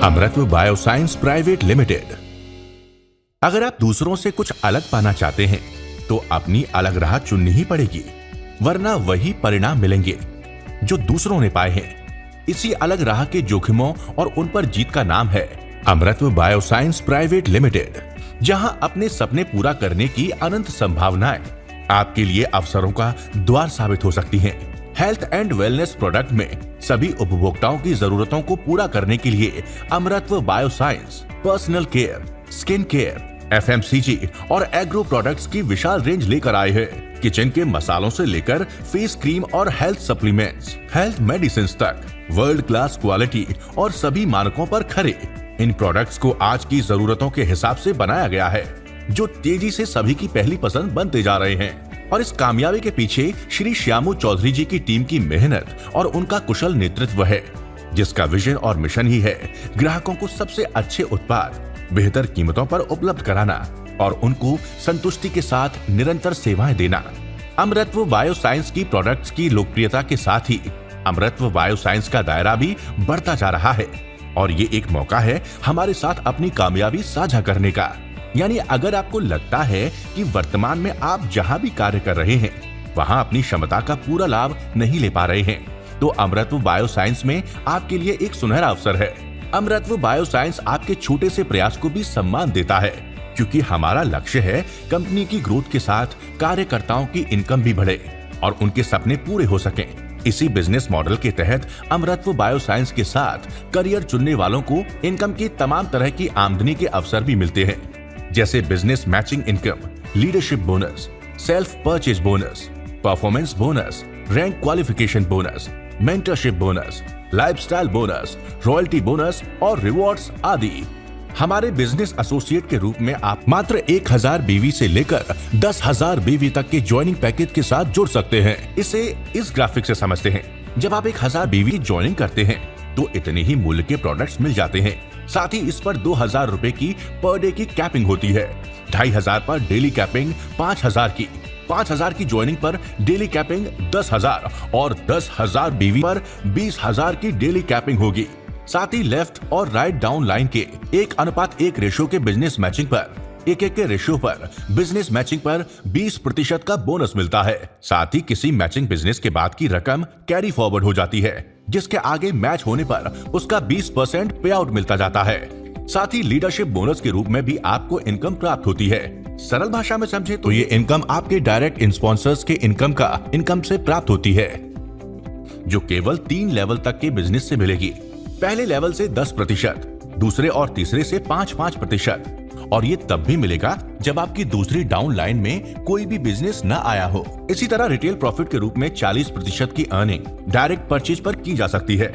अमृतत्व bioscience private limited. अगर आप दूसरों से कुछ अलग पाना चाहते हैं तो अपनी अलग राह चुननी ही पड़ेगी, वरना वही परिणाम मिलेंगे जो दूसरों ने पाए हैं। इसी अलग राह के जोखिमों और उन पर जीत का नाम है अमृतत्व बायोसाइंस प्राइवेट लिमिटेड, जहां अपने सपने पूरा करने की अनंत संभावनाएं आपके लिए अवसरों का द्वार साबित हो सकती हैं। हेल्थ एंड वेलनेस प्रोडक्ट में सभी उपभोक्ताओं की जरूरतों को पूरा करने के लिए अमृतत्व bioscience personal care, skin care, FMCG और एग्रो प्रोडक्ट्स की विशाल रेंज लेकर आए हैं। किचन के मसालों से लेकर फेस क्रीम और हेल्थ सप्लीमेंट्स, हेल्थ मेडिसिन तक वर्ल्ड क्लास क्वालिटी और सभी मानकों पर खरे इन प्रोडक्ट्स को आज की जरूरतों के हिसाब से बनाया गया है, जो तेजी से सभी की पहली पसंद बनते जा रहे हैं। और इस कामयाबी के पीछे श्री श्यामू चौधरी जी की टीम की मेहनत और उनका कुशल नेतृत्व है, जिसका विजन और मिशन ही है ग्राहकों को सबसे अच्छे उत्पाद बेहतर कीमतों पर उपलब्ध कराना और उनको संतुष्टि के साथ निरंतर सेवाएं देना। अमृतत्व बायोसाइंस की प्रोडक्ट्स की लोकप्रियता के साथ ही अमृतत्व बायोसाइंस का दायरा भी बढ़ता जा रहा है और ये एक मौका है हमारे साथ अपनी कामयाबी साझा करने का। यानी अगर आपको लगता है कि वर्तमान में आप जहां भी कार्य कर रहे हैं वहां अपनी क्षमता का पूरा लाभ नहीं ले पा रहे हैं, तो अमृतत्व बायोसाइंस में आपके लिए एक सुनहरा अवसर है। अमृतत्व बायोसाइंस आपके छोटे से प्रयास को भी सम्मान देता है, क्योंकि हमारा लक्ष्य है कंपनी की ग्रोथ के साथ कार्यकर्ताओं की इनकम भी बढ़े और उनके सपने पूरे हो सकें। इसी बिजनेस मॉडल के तहत अमृतत्व बायोसाइंस के साथ करियर चुनने वालों को इनकम की तमाम तरह की आमदनी के अवसर भी मिलते हैं, जैसे business matching income, leadership bonus, self purchase bonus, performance bonus, rank qualification bonus, mentorship bonus, lifestyle bonus, royalty bonus और रिवॉर्ड्स आदि। हमारे बिजनेस एसोसिएट के रूप में आप मात्र 1000 BV से लेकर 10,000 BV तक के ज्वाइनिंग पैकेज के साथ जुड़ सकते हैं। इसे इस ग्राफिक से समझते हैं। जब आप 1000 BV ज्वाइनिंग करते हैं तो इतने ही मूल्य के प्रोडक्ट्स मिल जाते हैं। साथ ही इस पर 2000 रुपए की पर डे की कैपिंग होती है, 2500 पर डेली कैपिंग 5000 की, 5000 की ज्वाइनिंग पर डेली कैपिंग 10,000 और 10,000 BV पर 20,000 की डेली कैपिंग होगी। साथ ही लेफ्ट और राइट डाउन लाइन के 1:1 रेशियो के बिजनेस मैचिंग पर 1:1 के रेशियो पर बिजनेस मैचिंग पर 20% का बोनस मिलता है। साथ ही किसी मैचिंग बिजनेस के बाद की रकम कैरी फॉरवर्ड हो जाती है, जिसके आगे मैच होने पर उसका 20% पे आउट मिलता जाता है। साथ ही लीडरशिप बोनस के रूप में भी आपको इनकम प्राप्त होती है। सरल भाषा में समझे तो ये इनकम आपके डायरेक्ट स्पॉन्सर्स के इनकम से प्राप्त होती है, जो केवल 3 लेवल तक के बिजनेस से मिलेगी। पहले लेवल से 10%, दूसरे और तीसरे से 5-5%, और ये तब भी मिलेगा जब आपकी दूसरी डाउन लाइन में कोई भी बिजनेस न आया हो। इसी तरह रिटेल प्रॉफिट के रूप में 40% की अर्निंग डायरेक्ट परचेज पर की जा सकती है।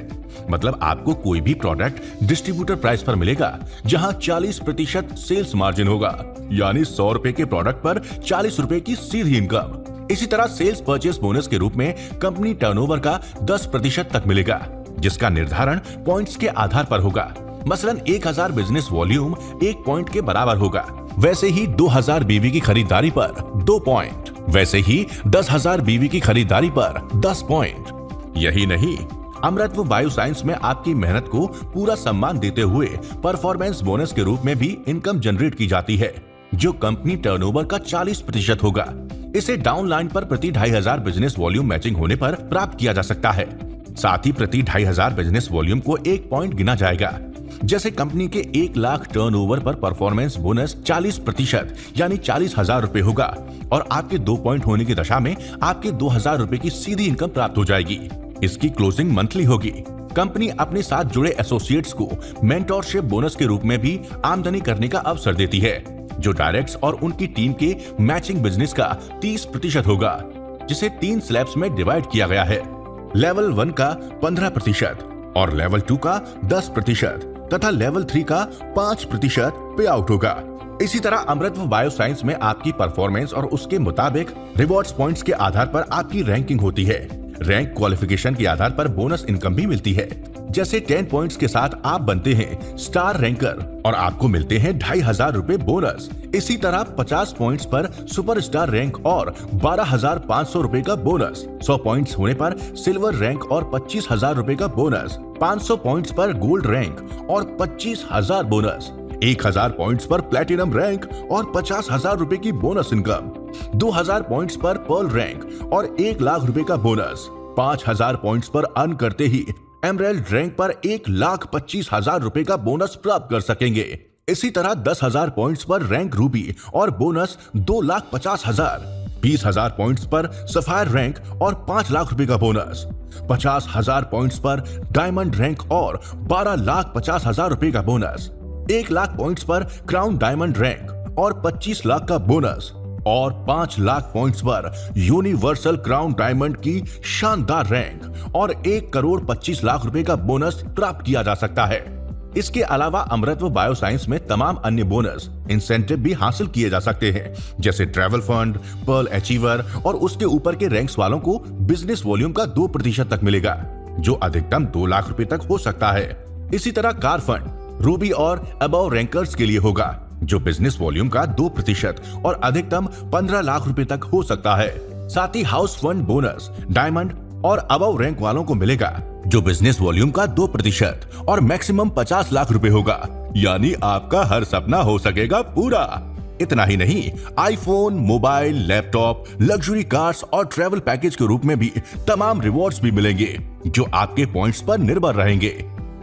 मतलब आपको कोई भी प्रोडक्ट डिस्ट्रीब्यूटर प्राइस पर मिलेगा, जहां 40% सेल्स मार्जिन होगा, यानी 100 रुपए के प्रोडक्ट पर 40 रुपए की सीधी इनकम। इसी तरह सेल्स परचेज बोनस के रूप में कंपनी टर्नओवर का 10% तक मिलेगा, जिसका निर्धारण पॉइंट्स के आधार पर होगा। मसलन 1000 बिजनेस वॉल्यूम 1 पॉइंट के बराबर होगा, वैसे ही 2000 BV की खरीदारी पर 2 पॉइंट, वैसे ही 10,000 BV की खरीदारी पर 10 पॉइंट। यही नहीं, अमृतत्व बायोसाइंस में आपकी मेहनत को पूरा सम्मान देते हुए परफॉर्मेंस बोनस के रूप में भी इनकम जनरेट की जाती है, जो कंपनी टर्नओवर का 40% होगा। इसे डाउन लाइन पर प्रति 2500 बिजनेस वॉल्यूम मैचिंग होने पर प्राप्त किया जा सकता है। साथ ही प्रति 2500 बिजनेस वॉल्यूम को 1 पॉइंट गिना जाएगा। जैसे कंपनी के 1 लाख टर्नओवर पर परफॉर्मेंस बोनस 40% यानी 40,000 रुपए होगा, और आपके 2 पॉइंट होने की दशा में आपके 2,000 रुपए की सीधी इनकम प्राप्त हो जाएगी। इसकी क्लोजिंग मंथली होगी। कंपनी अपने साथ जुड़े एसोसिएट्स को मेंटरशिप बोनस के रूप में भी आमदनी करने का अवसर देती है, जो डायरेक्ट्स और उनकी टीम के मैचिंग बिजनेस का 30% होगा, जिसे 3 स्लैब्स में डिवाइड किया गया है। लेवल 1 का 15% और लेवल 2 का 10% तथा लेवल 3 का 5% पे आउट होगा। इसी तरह अमृतत्व बायोसाइंस में आपकी परफॉर्मेंस और उसके मुताबिक रिवॉर्ड्स पॉइंट्स के आधार पर आपकी रैंकिंग होती है। रैंक क्वालिफिकेशन के आधार पर बोनस इनकम भी मिलती है। जैसे 10 पॉइंट्स के साथ आप बनते हैं स्टार रैंकर और आपको मिलते हैं 2500 रुपए बोनस। इसी तरह 50 पॉइंट्स पर सुपर स्टार रैंक और 12,500 रुपए का बोनस। 100 पॉइंट्स होने पर सिल्वर रैंक और 25,000 रुपए का बोनस। 500 पॉइंट्स पर गोल्ड रैंक और 25,000 बोनस। 1000 पॉइंट्स पर प्लेटिनम रैंक और 50,000 रुपए की बोनस इनकम। 2000 पॉइंट्स पर पर्ल रैंक और 1 लाख रुपए का बोनस। 5000 पॉइंट्स पर अर्न करते ही एमराल्ड रैंक पर 1,25,000 रुपए का बोनस प्राप्त कर सकेंगे। इसी तरह 10,000 पॉइंट्स पर रैंक रूबी और बोनस 2,50,000। 20,000 पॉइंट्स पर सफायर रैंक और 5 लाख रुपए का बोनस। 50,000 पॉइंट्स पर डायमंड रैंक और 12,50,000 रुपए का बोनस। 1 लाख पॉइंट्स पर क्राउन डायमंड रैंक और 25 लाख का बोनस और 5 लाख पॉइंट्स पर यूनिवर्सल क्राउन डायमंड की शानदार रैंक और 1 करोड़ 25 लाख रुपए का बोनस प्राप्त किया जा सकता है। इसके अलावा अमृतत्व बायोसाइंस में तमाम अन्य बोनस इंसेंटिव भी हासिल किए जा सकते हैं, जैसे ट्रैवल फंड, पर्ल अचीवर और उसके ऊपर के रैंक्स वालों को बिजनेस वॉल्यूम का 2% तक मिलेगा, जो अधिकतम 2 लाख रुपए तक हो सकता है। इसी तरह कार फंड रूबी और अबव रैंकर्स के लिए होगा, जो बिजनेस वॉल्यूम का 2% और अधिकतम 15 लाख रुपए तक हो सकता है। साथ ही हाउस फंड बोनस डायमंड और अबव रैंक वालों को मिलेगा, जो बिजनेस वॉल्यूम का 2% और मैक्सिमम 50 लाख रुपए होगा। यानी आपका हर सपना हो सकेगा पूरा। इतना ही नहीं, iPhone, mobile, laptop, luxury cars और ट्रैवल पैकेज के रूप में भी तमाम रिवॉर्ड्स भी मिलेंगे, जो आपके पॉइंट्स पर निर्भर रहेंगे।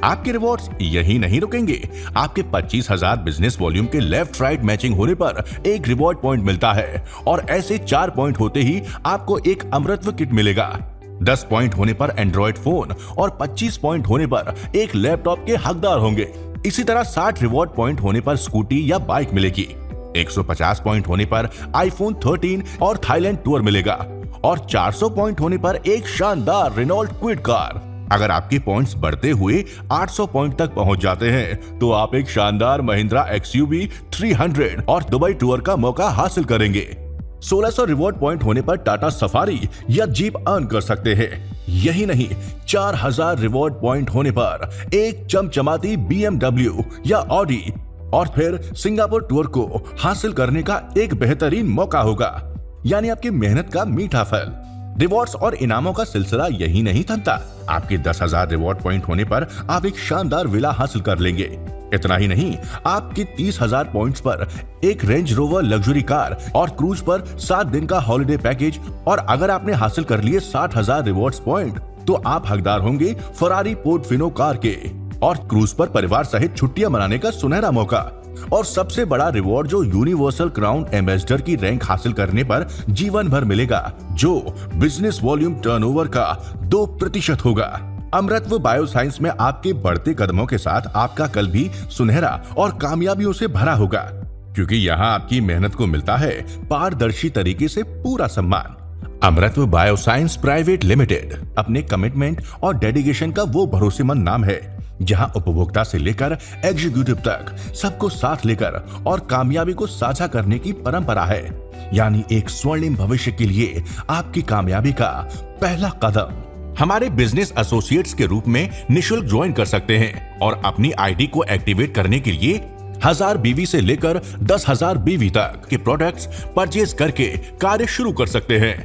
आपके रिवॉर्ड्स यही नहीं रुकेंगे। आपके 25,000 बिजनेस वॉल्यूम के लेफ्ट राइट मैचिंग होने पर 1 रिवॉर्ड पॉइंट मिलता है और ऐसे 4 पॉइंट होते ही आपको एक अमृतत्व किट मिलेगा। 10 पॉइंट होने पर एंड्रॉइड फोन और 25 पॉइंट होने पर एक लैपटॉप के हकदार होंगे। इसी तरह 60 रिवॉर्ड पॉइंट होने पर स्कूटी या बाइक मिलेगी। 150 पॉइंट होने पर आईफोन 13 और थाईलैंड टूर मिलेगा और 400 पॉइंट होने पर एक शानदार रेनॉल्ट क्विड कार। अगर आपके पॉइंट्स बढ़ते हुए 800 पॉइंट तक पहुंच जाते हैं, तो आप एक शानदार महिंद्रा XUV 300 और दुबई टूर का मौका हासिल करेंगे। 1600 रिवॉर्ड पॉइंट होने पर टाटा सफारी या जीप अर्न कर सकते हैं। यही नहीं, 4000 रिवॉर्ड पॉइंट होने पर एक चमचमाती BMW या ऑडी और फिर सिंगापुर टूर को हासिल करने का एक बेहतरीन मौका होगा। यानी आपकी मेहनत का मीठा फल। रिवॉर्ड्स और इनामों का सिलसिला यही नहीं थमता। आपके 10,000 रिवॉर्ड पॉइंट होने पर आप एक शानदार विला हासिल कर लेंगे। इतना ही नहीं, आपके 30,000 पॉइंट्स पर एक रेंज रोवर लग्जरी कार और क्रूज पर 7 दिन का हॉलिडे पैकेज। और अगर आपने हासिल कर लिए 60,000 रिवॉर्ड्स पॉइंट, तो आप हकदार होंगे फरारी पोर्टोफिनो कार के और क्रूज पर परिवार सहित छुट्टियां मनाने का सुनहरा मौका। और सबसे बड़ा रिवॉर्ड जो यूनिवर्सल क्राउन एम्बेसडर की रैंक हासिल करने पर जीवन भर मिलेगा, जो बिजनेस वॉल्यूम टर्नओवर का 2% होगा। अमृतत्व बायोसाइंस में आपके बढ़ते कदमों के साथ आपका कल भी सुनहरा और कामयाबियों से भरा होगा, क्योंकि यहाँ आपकी मेहनत को मिलता है पारदर्शी तरीके से पूरा सम्मान। अमृतत्व बायोसाइंस प्राइवेट लिमिटेड अपने कमिटमेंट और डेडिकेशन का वो भरोसेमंद नाम है, जहां उपभोक्ता से लेकर एग्जीक्यूटिव तक सबको साथ लेकर और कामयाबी को साझा करने की परंपरा है। यानी एक स्वर्णिम भविष्य के लिए आपकी कामयाबी का पहला कदम। हमारे बिजनेस एसोसिएट्स के रूप में निशुल्क ज्वाइन कर सकते हैं और अपनी आईडी को एक्टिवेट करने के लिए 1000 BV से लेकर 10,000 BV तक के प्रोडक्ट्स परचेज करके कार्य शुरू कर सकते हैं।